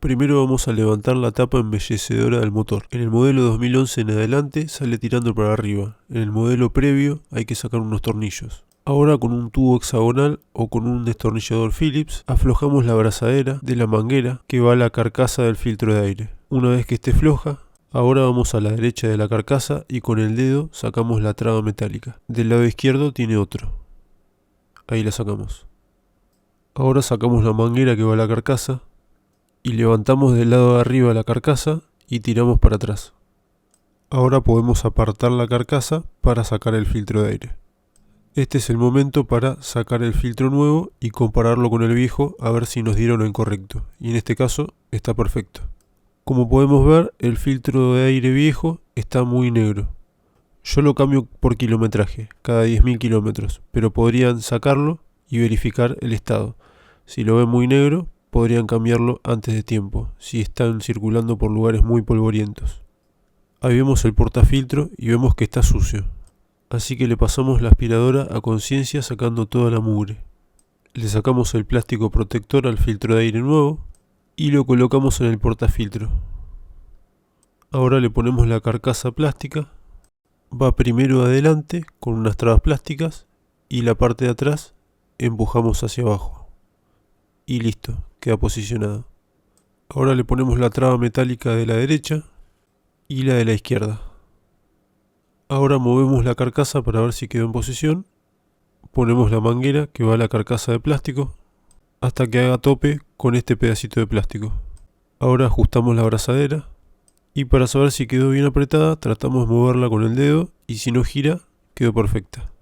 Primero vamos a levantar la tapa embellecedora del motor. En el modelo 2011 en adelante sale tirando para arriba. En el modelo previo hay que sacar unos tornillos. Ahora con un tubo hexagonal o con un destornillador Phillips aflojamos la abrazadera de la manguera que va a la carcasa del filtro de aire. Una vez que esté floja, ahora vamos a la derecha de la carcasa y con el dedo sacamos la traba metálica. Del lado izquierdo tiene otro. Ahí la sacamos. Ahora sacamos la manguera que va a la carcasa y levantamos del lado de arriba la carcasa y tiramos para atrás. Ahora podemos apartar la carcasa para sacar el filtro de aire. Este es el momento para sacar el filtro nuevo y compararlo con el viejo a ver si nos dieron lo incorrecto. Y en este caso está perfecto. Como podemos ver, el filtro de aire viejo está muy negro. Yo lo cambio por kilometraje, cada 10.000 kilómetros, pero podrían sacarlo y verificar el estado. Si lo ven muy negro, podrían cambiarlo antes de tiempo, si están circulando por lugares muy polvorientos. Ahí vemos el portafiltro y vemos que está sucio. Así que le pasamos la aspiradora a conciencia sacando toda la mugre. Le sacamos el plástico protector al filtro de aire nuevo y lo colocamos en el portafiltro. Ahora le ponemos la carcasa plástica. Va primero adelante con unas trabas plásticas y la parte de atrás empujamos hacia abajo. Y listo, queda posicionado. Ahora le ponemos la traba metálica de la derecha y la de la izquierda. Ahora movemos la carcasa para ver si quedó en posición. Ponemos la manguera que va a la carcasa de plástico hasta que haga tope con este pedacito de plástico. Ahora ajustamos la abrazadera y para saber si quedó bien apretada tratamos de moverla con el dedo y si no gira quedó perfecta.